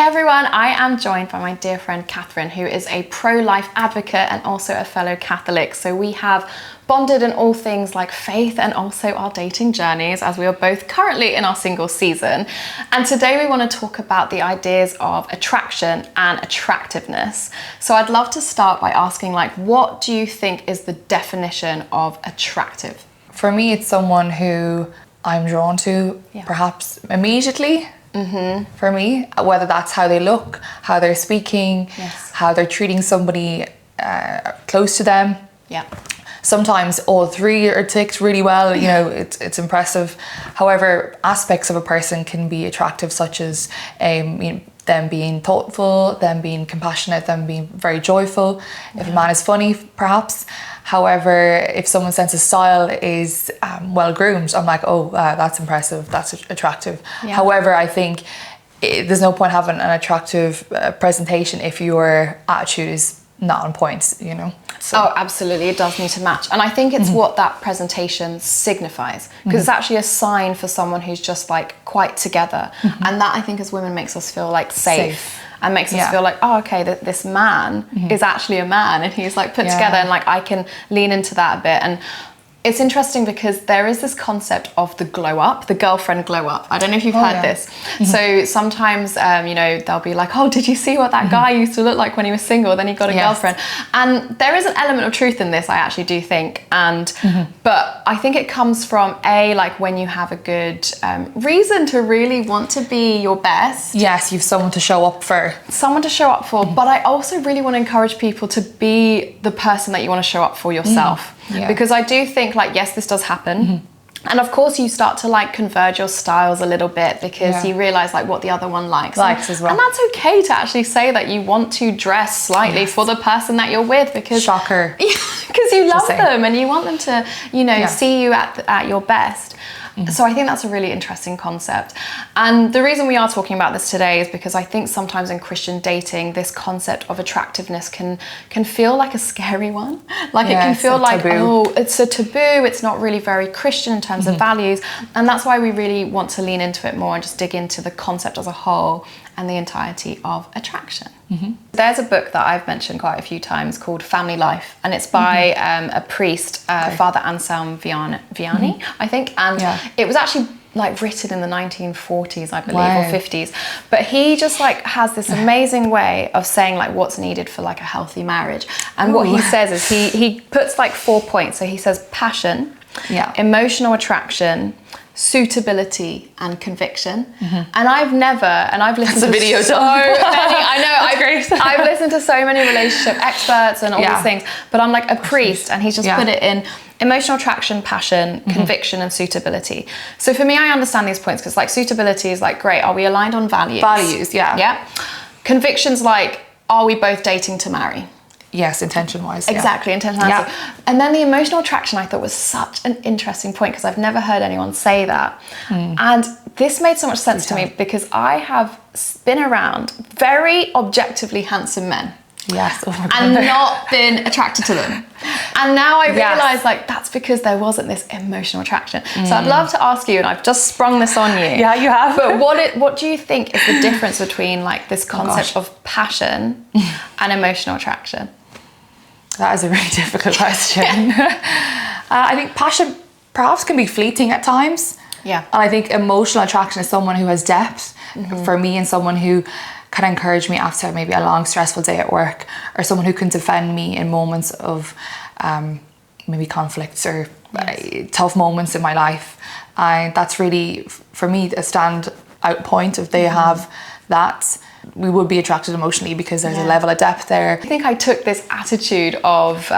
Hey everyone, I am joined by my dear friend Catherine, who is a pro-life advocate and also a fellow Catholic. So we have bonded in all things like faith and also our dating journeys, as we are both currently in our single season. And today we want to talk about the ideas of attraction and attractiveness. So I'd love to start by asking, what do you think is the definition of attractive? For me, it's someone who I'm drawn to, perhaps immediately. For me, whether that's how they look, how they're speaking, how they're treating somebody close to them. Yeah. Sometimes all three are ticked really well, it's impressive. However, aspects of a person can be attractive, such as them being thoughtful, them being compassionate, them being very joyful. If a man is funny, perhaps. However, if someone's sense of style is well groomed, I'm like, oh, that's impressive, that's attractive. Yeah. However, I think there's no point having an attractive presentation if your attitude is not on point, So. Oh, absolutely, it does need to match. And I think it's what that presentation signifies, because it's actually a sign for someone who's just quite together. And that, I think, as women makes us feel safe. And makes us feel oh, okay, this man is actually a man and he's put together, and I can lean into that a bit. And it's interesting because there is this concept of the glow up, the girlfriend glow up. I don't know if you've heard this. So sometimes, they'll be like, oh, did you see what that guy used to look like when he was single? Then he got a girlfriend. And there is an element of truth in this, I actually do think. And but I think it comes from when you have a good reason to really want to be your best. Yes, you've someone to show up for. Someone to show up for. But I also really want to encourage people to be the person that you want to show up for yourself. Because I do think yes, this does happen. And of course you start to converge your styles a little bit, because you realise what the other one likes as well. And that's okay to actually say that you want to dress slightly for the person that you're with, because shocker. Because you love them and you want them to see you at your best. So I think that's a really interesting concept. And the reason we are talking about this today is because I think sometimes in Christian dating, this concept of attractiveness can feel like a scary one. It can feel oh, it's a taboo. It's not really very Christian in terms of values. And that's why we really want to lean into it more and just dig into the concept as a whole and the entirety of attraction. There's a book that I've mentioned quite a few times called Family Life, and it's by a priest, Father Anselm Vianney, I think, and it was actually written in the 1940s, I believe, or 50s, but he just has this amazing way of saying what's needed for a healthy marriage. And what he says is he puts 4 points. So he says passion, emotional attraction, suitability, and conviction. And I've listened to video so many, I've listened to so many relationship experts and all these things, but I'm a priest, and he's just put it in emotional attraction, passion, conviction, and suitability. So for me, I understand these points because suitability is great, are we aligned on values? Values, yeah. Conviction's are we both dating to marry? Yes, intention-wise. Exactly, intentionality. Yeah. And then the emotional attraction, I thought, was such an interesting point, because I've never heard anyone say that. And this made so much sense to me, because I have been around very objectively handsome men. Yes. And not been attracted to them. And now I realise that's because there wasn't this emotional attraction. So I'd love to ask you, and I've just sprung this on you. Yeah, you have. But what do you think is the difference between this concept of passion and emotional attraction? That is a really difficult question. I think passion perhaps can be fleeting at times. Yeah. And I think emotional attraction is someone who has depth for me, and someone who can encourage me after maybe a long, stressful day at work, or someone who can defend me in moments of maybe conflicts or tough moments in my life. And that's really, for me, a standout point. If they have that, we would be attracted emotionally, because there's a level of depth there. I think I took this attitude of,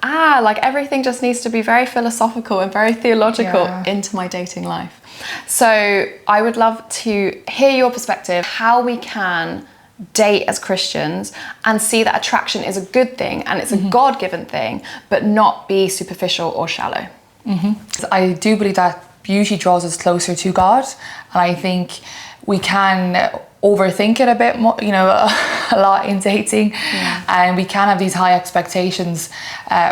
everything just needs to be very philosophical and very theological into my dating life. So I would love to hear your perspective, how we can date as Christians and see that attraction is a good thing and it's a God-given thing, but not be superficial or shallow. I do believe that beauty draws us closer to God, and I think we can overthink it a bit more, a lot in dating, and we can have these high expectations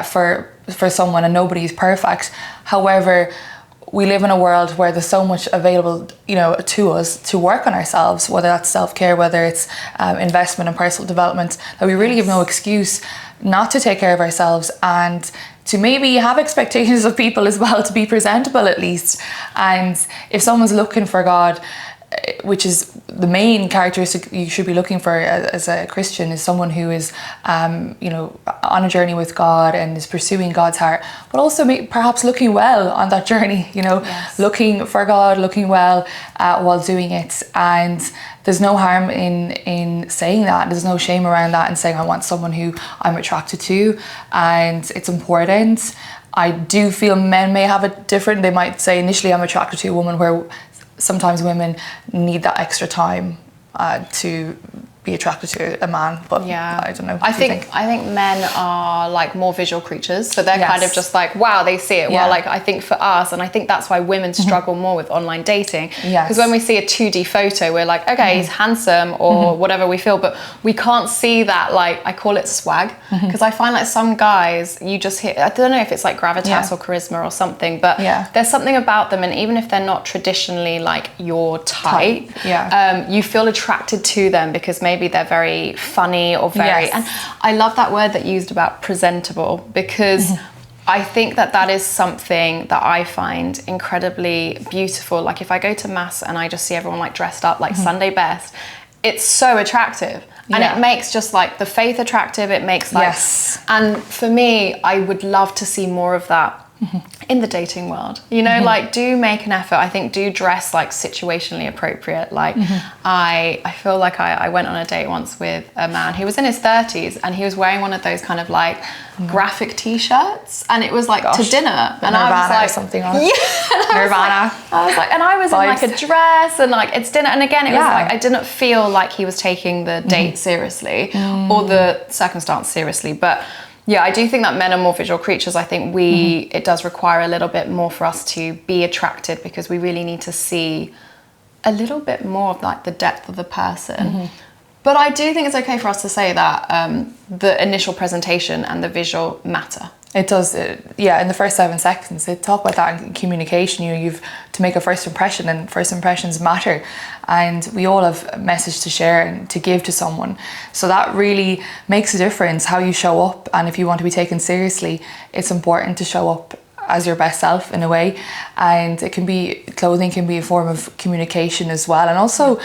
for someone, and nobody's perfect. However, we live in a world where there's so much available, you know, to us to work on ourselves, whether that's self-care, whether it's investment and personal development, that we really have no excuse not to take care of ourselves and to maybe have expectations of people as well, to be presentable at least. And if someone's looking for God, which is the main characteristic you should be looking for as a Christian, is someone who is, you know, on a journey with God and is pursuing God's heart, but also perhaps looking well on that journey, you know, looking for God, looking well while doing it. And there's no harm in saying that. There's no shame around that and saying, I want someone who I'm attracted to, and it's important. I do feel men may have it different. They might say initially I'm attracted to a woman, where sometimes women need that extra time to be attracted to a man, but yeah, I don't know. I think men are like more visual creatures, so they're kind of just like, wow, they see it. Well, like I think for us, and I think that's why women struggle more with online dating, because when we see a 2D photo, we're like, okay, he's handsome or whatever we feel, but we can't see that, like, I call it swag, because I find like some guys, you just hit, I don't know if it's like gravitas or charisma or something, but there's something about them, and even if they're not traditionally like your type, you feel attracted to them because maybe they're very funny or very, and I love that word that you used about presentable, because I think that is something that I find incredibly beautiful. Like if I go to mass and I just see everyone like dressed up like Sunday best, it's so attractive. And it makes just like the faith attractive. It makes like, and for me, I would love to see more of that in the dating world, you know, like do make an effort. I think do dress like situationally appropriate. Like I feel like I went on a date once with a man who was in his 30s, and he was wearing one of those kind of like graphic t-shirts, and it was like to dinner, and I was like something on Nirvana. I was like, and I was in like a dress, and like it's dinner, and again it was like I didn't feel like he was taking the date seriously or the circumstance seriously, but yeah, I do think that men are more visual creatures. I think it does require a little bit more for us to be attracted, because we really need to see a little bit more of like the depth of the person. But I do think it's okay for us to say that the initial presentation and the visual matter. It does, in the first 7 seconds. They talk about that in communication. You've to make a first impression, and first impressions matter. And we all have a message to share and to give to someone. So that really makes a difference, how you show up. And if you want to be taken seriously, it's important to show up as your best self in a way. And clothing can be a form of communication as well. And also,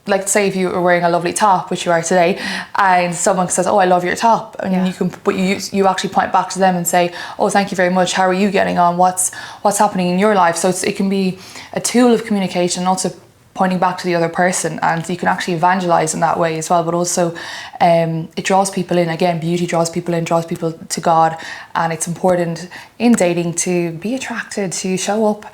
like say if you were wearing a lovely top, which you are today, and someone says, oh, I love your top, and you actually point back to them and say, oh, thank you very much, how are you getting on, what's happening in your life? So it can be a tool of communication, also pointing back to the other person, and you can actually evangelize in that way as well. But also it draws people in. Again, beauty draws people in, draws people to God, and it's important in dating to be attracted, to show up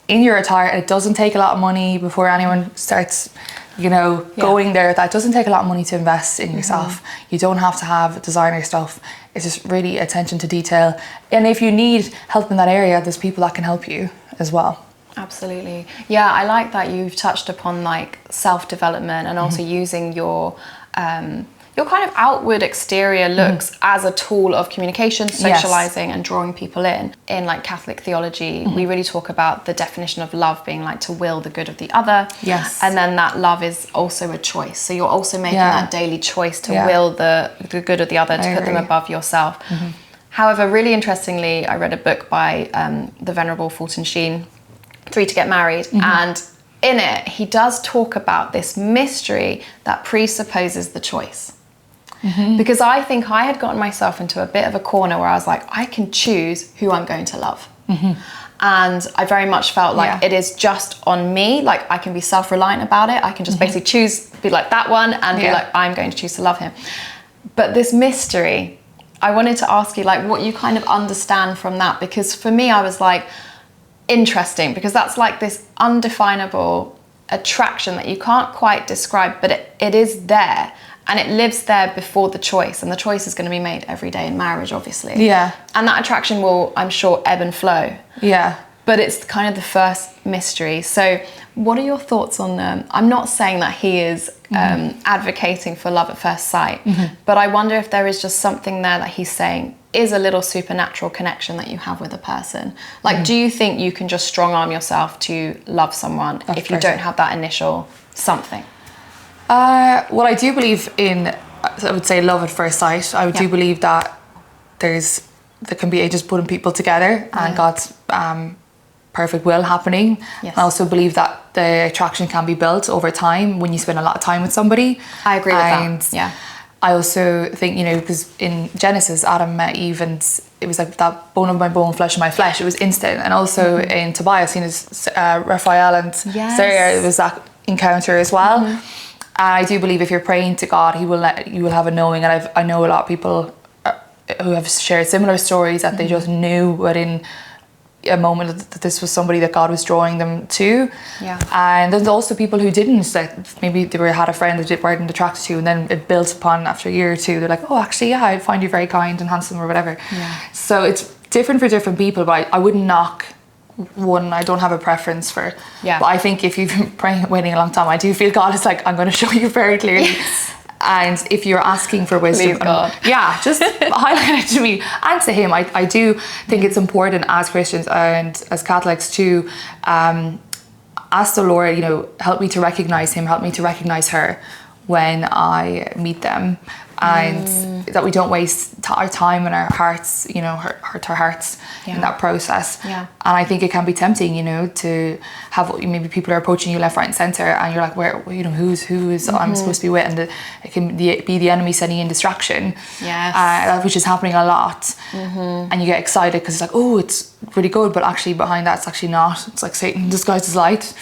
in your attire. It doesn't take a lot of money before anyone starts, you know, going there. That doesn't take a lot of money to invest in yourself. You don't have to have designer stuff. It's just really attention to detail. And if you need help in that area, there's people that can help you as well. Absolutely. Yeah, I like that you've touched upon like self-development and also using your kind of outward exterior looks as a tool of communication, socializing and drawing people in. In like Catholic theology, we really talk about the definition of love being like to will the good of the other. Yes. And then that love is also a choice. So you're also making that daily choice to will the good of the other, to put them above yourself. However, really interestingly, I read a book by the Venerable Fulton Sheen, 3 to Get Married, and in it, he does talk about this mystery that presupposes the choice. Because I think I had gotten myself into a bit of a corner where I was like, I can choose who I'm going to love. And I very much felt like it is just on me. Like I can be self-reliant about it. I can just basically choose, be like that one and be like, I'm going to choose to love him. But this mystery, I wanted to ask you like what you kind of understand from that. Because for me, I was like, interesting, because that's like this undefinable attraction that you can't quite describe, but it is there. And it lives there before the choice, and the choice is going to be made every day in marriage, obviously. Yeah. And that attraction will, I'm sure, ebb and flow. Yeah. but it's kind of the first mystery. So what are your thoughts on I'm not saying that he is advocating for love at first sight, but I wonder if there is just something there that he's saying is a little supernatural connection that you have with a person. Like, do you think you can just strong arm yourself to love someone if you don't have that initial something? Well, I do believe in, I would say, love at first sight. I do believe that there can be just putting people together and God's perfect will happening. I also believe that the attraction can be built over time when you spend a lot of time with somebody. I agree with that. Yeah. I also think, because in Genesis, Adam met Eve and it was like that bone of my bone, flesh of my flesh. It was instant. And also in Tobias, Raphael and Sarah, it was that encounter as well. And I do believe if you're praying to God, you will have a knowing. And I know a lot of people who have shared similar stories that they just knew within a moment that this was somebody that God was drawing them to. And there's also people who didn't, that maybe they had a friend that they weren't attracted to, and then it built upon after a year or two. They're like, oh, actually, I find you very kind and handsome or whatever. So it's different for different people, but I wouldn't knock one. I don't have a preference for. But I think if you've been praying, waiting a long time, I do feel God is like, I'm going to show you very clearly. And if you're asking for wisdom, just highlight it to me and to him. I do think it's important as Christians and as Catholics to ask the Lord, help me to recognize him, help me to recognize her when I meet them. And that we don't waste our time and our hearts, hurt our hearts in that process. And I think it can be tempting, to have maybe people are approaching you left, right, and centre, and you're like, where, who is I'm supposed to be with, and it can be the enemy sending in distraction, which is happening a lot. And you get excited because it's like, oh, it's really good, but actually behind that, it's actually not. It's like Satan disguised as light.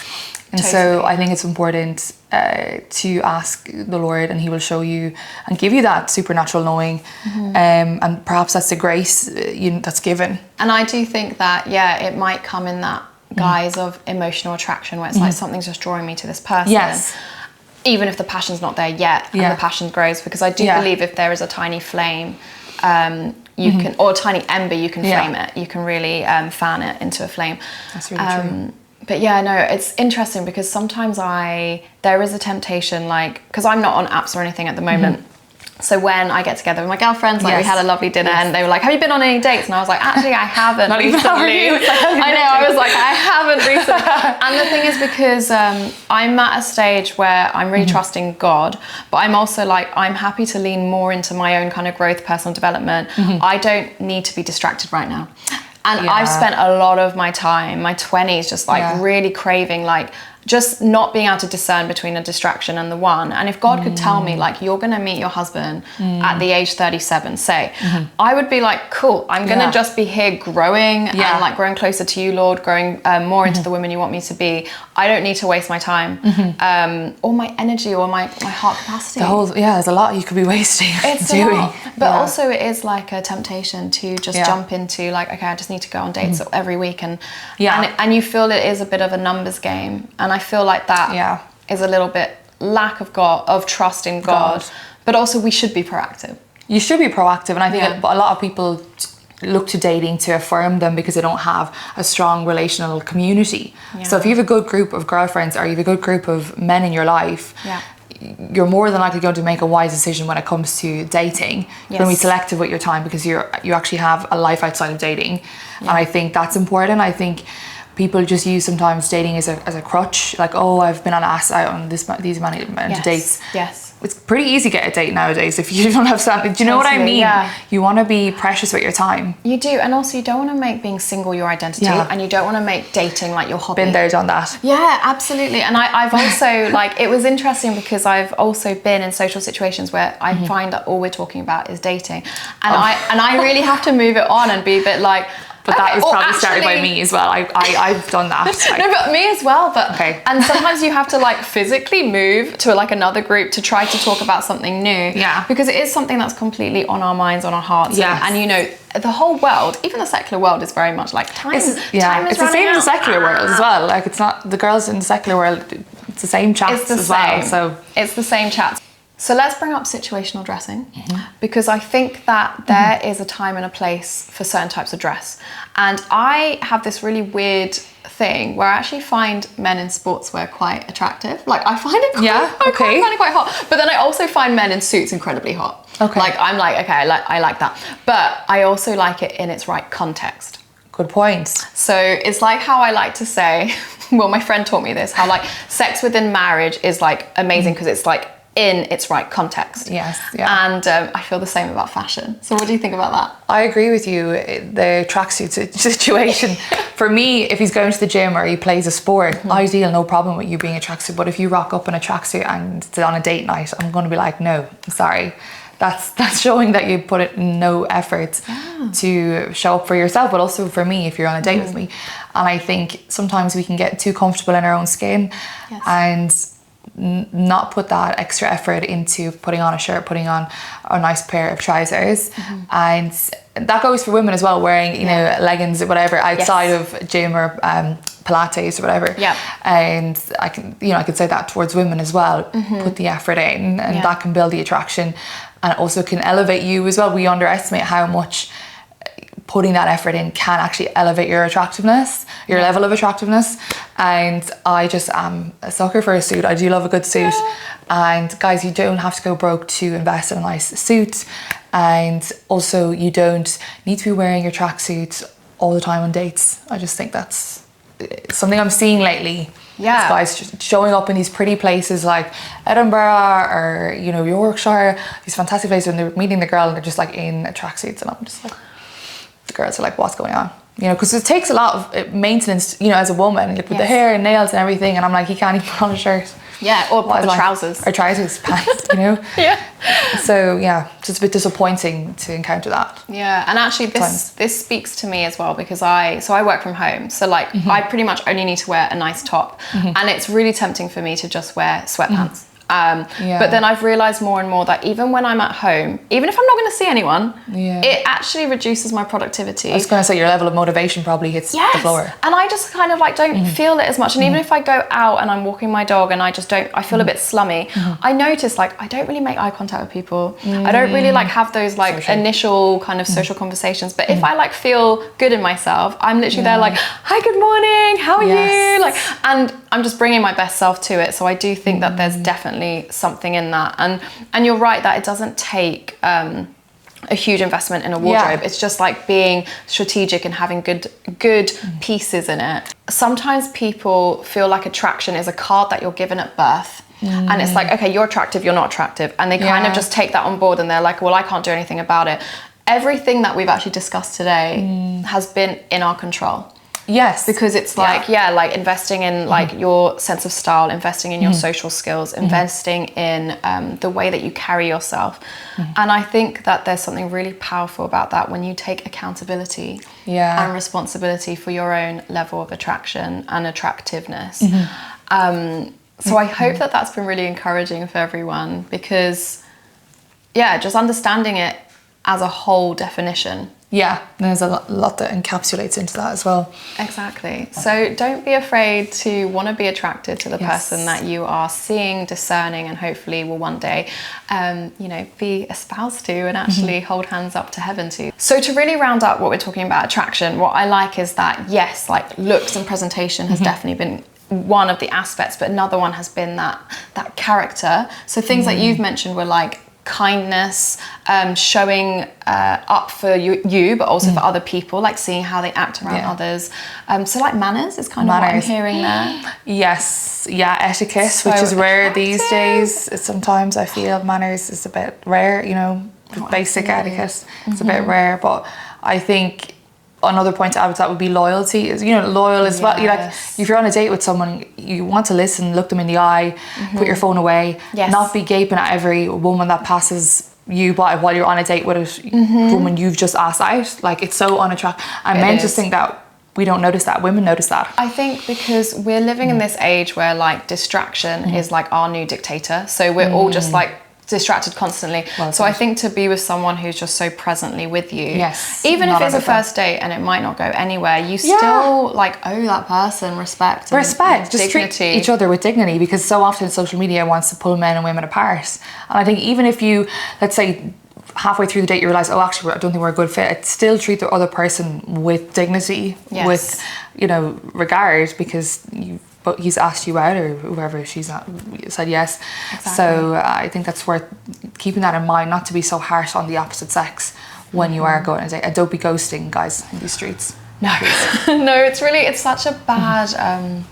And so I think it's important to ask the Lord, and he will show you and give you that supernatural knowing. And perhaps that's the grace that's given. And I do think that, it might come in that guise of emotional attraction, where it's like something's just drawing me to this person. Even if the passion's not there yet, and the passion grows. Because I do believe if there is a tiny flame, you can, or a tiny ember, you can flame it. You can really fan it into a flame. That's really true. But it's interesting because sometimes there is a temptation, because I'm not on apps or anything at the moment. So when I get together with my girlfriends, we had a lovely dinner and they were like, have you been on any dates? And I was like, actually, I haven't recently. I know, I was like, I haven't recently. And the thing is, because I'm at a stage where I'm really trusting God, but I'm also I'm happy to lean more into my own kind of growth, personal development. I don't need to be distracted right now. And I've spent a lot of my time, my 20s, just really craving, just not being able to discern between a distraction and the one. And if God could tell me, you're going to meet your husband at the age 37, say, I would be like, cool, I'm going to just be here growing and growing closer to you, Lord, growing more into the woman you want me to be. I don't need to waste my time or my energy or my heart capacity. There's a lot you could be wasting doing. But also it is like a temptation to just jump into okay, I just need to go on dates every week. And you feel it is a bit of a numbers game. And I feel like that is a little bit lack of trust in God. But also we should be proactive. You should be proactive. And I think a lot of people look to dating to affirm them because they don't have a strong relational community. So if you have a good group of girlfriends or you have a good group of men in your life, you're more than likely going to make a wise decision when it comes to dating. You're going to be selective with your time because you actually have a life outside of dating. And I think that's important. I think people just use sometimes dating as a crutch, I've been on these many dates. It's pretty easy to get a date nowadays if you don't have something. Do you know what I mean? You want to be precious with your time. You do, and also you don't want to make being single your identity, and you don't want to make dating your hobby. Been there, done that. Yeah, absolutely. And I've also it was interesting because I've also been in social situations where I find that all we're talking about is dating, and I really have to move it on and be a bit but that was probably started by me as well. I've done that. No, but me as well. But and sometimes you have to physically move to another group to try to talk about something new. Yeah. Because it is something that's completely on our minds, on our hearts. Yeah. And the whole world, even the secular world, is very much time. Time is it's the same in the secular world as well. It's not the girls in the secular world. It's the same chats as well. So it's the same chats. So let's bring up situational dressing, because I think that there is a time and a place for certain types of dress. And I have this really weird thing where I actually find men in sportswear quite attractive. Like I find it quite, I find it quite hot. But then I also find men in suits incredibly hot. Okay. Like I'm like, okay, I like that. But I also like it in its right context. Good point. So it's like how I like to say, well, my friend taught me this, how like sex within marriage is like amazing because it's like in its right context. Yes, yeah. And I feel the same about fashion. So what do you think about that? I agree with you. The tracksuit situation, for me, if he's going to the gym or he plays a sport, ideal, no problem with you being a tracksuit. But if you rock up in a tracksuit and it's on a date night, I'm going to be like, no, I'm sorry. That's showing that you put in no effort to show up for yourself, but also for me if you're on a date with me. And I think sometimes we can get too comfortable in our own skin and not put that extra effort into putting on a shirt, putting on a nice pair of trousers. And that goes for women as well, wearing, you know, leggings or whatever outside of gym or Pilates or whatever. And I could say that towards women as well. Put the effort in, and that can build the attraction, and it also can elevate you as well. We underestimate how much putting that effort in can actually elevate your attractiveness, your level of attractiveness. And I just am a sucker for a suit. I do love a good suit. And guys, you don't have to go broke to invest in a nice suit. And also you don't need to be wearing your tracksuit all the time on dates. I just think that's something I'm seeing lately. Guys just showing up in these pretty places like Edinburgh or, you know, Yorkshire, these fantastic places, and they're meeting the girl and they're just like in tracksuits, and I'm just like, the girls are like, what's going on? You know, because it takes a lot of maintenance, you know, as a woman, like with the hair and nails and everything, and I'm like, you can't even put on a shirt. Or proper trousers. Or trousers, pants, you know? So yeah, just a bit disappointing to encounter that. And actually this speaks to me as well, because I work from home, so like I pretty much only need to wear a nice top, and it's really tempting for me to just wear sweatpants. But then I've realized more and more that even when I'm at home, even if I'm not going to see anyone, it actually reduces my productivity. I was going to say your level of motivation probably hits the floor. And I just kind of like don't feel it as much. And even if I go out and I'm walking my dog and I feel a bit slummy, I notice like I don't really make eye contact with people. I don't really like have those like initial kind of social conversations. But if I like feel good in myself, I'm literally there like, hi, good morning, how are you? Like, and I'm just bringing my best self to it. So I do think that there's definitely something in that, and you're right that it doesn't take a huge investment in a wardrobe. It's just like being strategic and having good pieces in it. Sometimes people feel like attraction is a card that you're given at birth, and it's like, okay, you're attractive, you're not attractive, and they kind of just take that on board, and they're like, well, I can't do anything about it. Everything that we've actually discussed today has been in our control. Because it's like, like investing in like your sense of style, investing in your social skills, investing in the way that you carry yourself. And I think that there's something really powerful about that when you take accountability and responsibility for your own level of attraction and attractiveness. So I hope that that's been really encouraging for everyone, because just understanding it as a whole definition. There's a lot that encapsulates into that as well. Exactly. So don't be afraid to want to be attracted to the person that you are seeing, discerning, and hopefully will one day, be espoused to and actually hold hands up to heaven to. So to really round up what we're talking about attraction, what I like is that, yes, like looks and presentation has definitely been one of the aspects, but another one has been that character. So things that you've mentioned were like kindness, showing up for you, but also for other people, like seeing how they act around others. So like manners is kind of what I'm hearing there. Etiquette, so which is rare these days. Sometimes I feel manners is a bit rare, you know, basic etiquette. It's a bit rare, but I think another point to add to that would be loyalty. Is, you know, loyal as well. You like, if you're on a date with someone, you want to listen, look them in the eye, put your phone away, not be gaping at every woman that passes you by while you're on a date with a woman you've just asked out. Like, it's so unattractive. And men just think that we don't notice that. Women notice that. I think because we're living in this age where like distraction is like our new dictator. So we're all just like distracted constantly. Well so I said. think to be with someone who's just so presently with you, Yes, even if not it's a about that. first date and it might not go anywhere, you still like owe that person respect and Just treat dignity. each other with dignity, because so often social media wants to pull men and women apart. And I think even if you, let's say, halfway through the date you realize, oh, actually I don't think we're a good fit, I'd still treat the other person with dignity, Yes. with, you know, regard, because but he's asked you out, or whoever she's not said yes. Exactly. So I think that's worth keeping that in mind, not to be so harsh on the opposite sex when you are going on a date. And don't be ghosting guys in these streets. No, no, it's such a bad,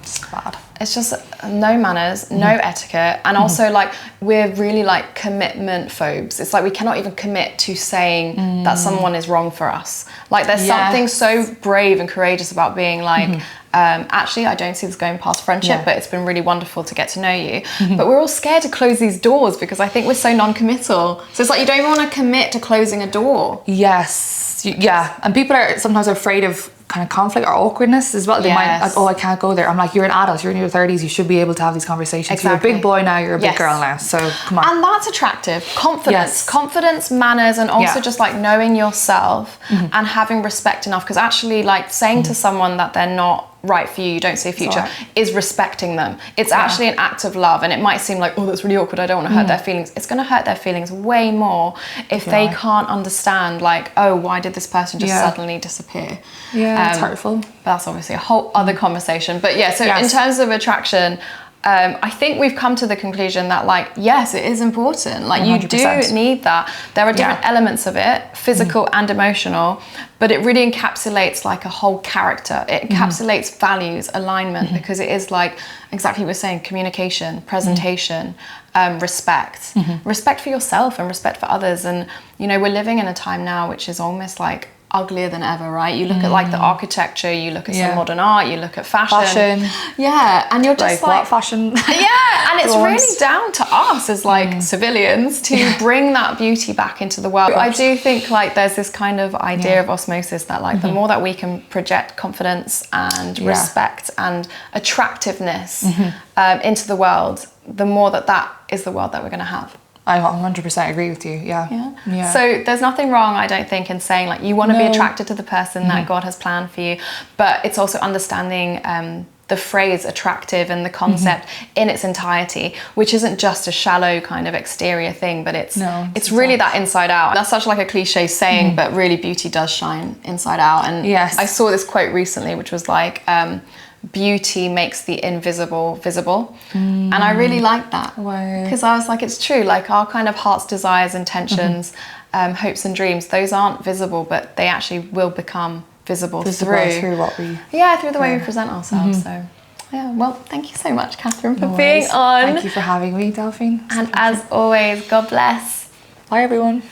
It's bad. it's just no manners, no etiquette. And also like, we're really like commitment phobes. It's like we cannot even commit to saying that someone is wrong for us. Like there's something so brave and courageous about being like, actually, I don't see this going past friendship, but it's been really wonderful to get to know you. But we're all scared to close these doors because I think we're so non-committal. So it's like you don't even want to commit to closing a door. Yes, yeah. And people are sometimes afraid of kind of conflict or awkwardness as well. They might, like, oh, I can't go there. I'm like, you're an adult, you're in your 30s, you should be able to have these conversations. Exactly. You're a big boy now, you're a big girl now, so come on. And that's attractive. Confidence, manners, and also just like knowing yourself and having respect enough, because actually like saying to someone that they're not right for you, you don't see a future, is respecting them. It's actually an act of love, and it might seem like, oh, that's really awkward, I don't want to hurt their feelings. It's going to hurt their feelings way more if they can't understand like, oh, why did this person just suddenly disappear? It's hurtful. But that's obviously a whole other conversation. But yeah, so in terms of attraction, I think we've come to the conclusion that like, yes, it is important. Like 100%. You do need that. There are different elements of it, physical and emotional, but it really encapsulates like a whole character. It encapsulates values, alignment, because it is like exactly what we're saying, communication, presentation, respect. Respect for yourself and respect for others. And, you know, we're living in a time now which is almost like uglier than ever, right? You look at like the architecture, you look at some modern art, you look at fashion. Yeah, and you're just like what fashion? Yeah, and it's really down to us as like civilians to bring that beauty back into the world. I do think like there's this kind of idea of osmosis that like the more that we can project confidence and respect and attractiveness into the world, the more that is the world that we're going to have. I 100% agree with you. Yeah. So there's nothing wrong, I don't think, in saying like you want to be attracted to the person that God has planned for you, but it's also understanding the phrase attractive and the concept in its entirety, which isn't just a shallow kind of exterior thing, but it's really that inside out. That's such like a cliche saying, but really beauty does shine inside out. And I saw this quote recently, which was like, beauty makes the invisible visible. And I really like that, because I was like, it's true, like our kind of heart's desires, intentions, hopes and dreams, those aren't visible, but they actually will become visible through what we through the way we present ourselves. So well, thank you so much, Catherine, for being on. Thank you for having me, Delphine. And as always, God bless. Bye everyone.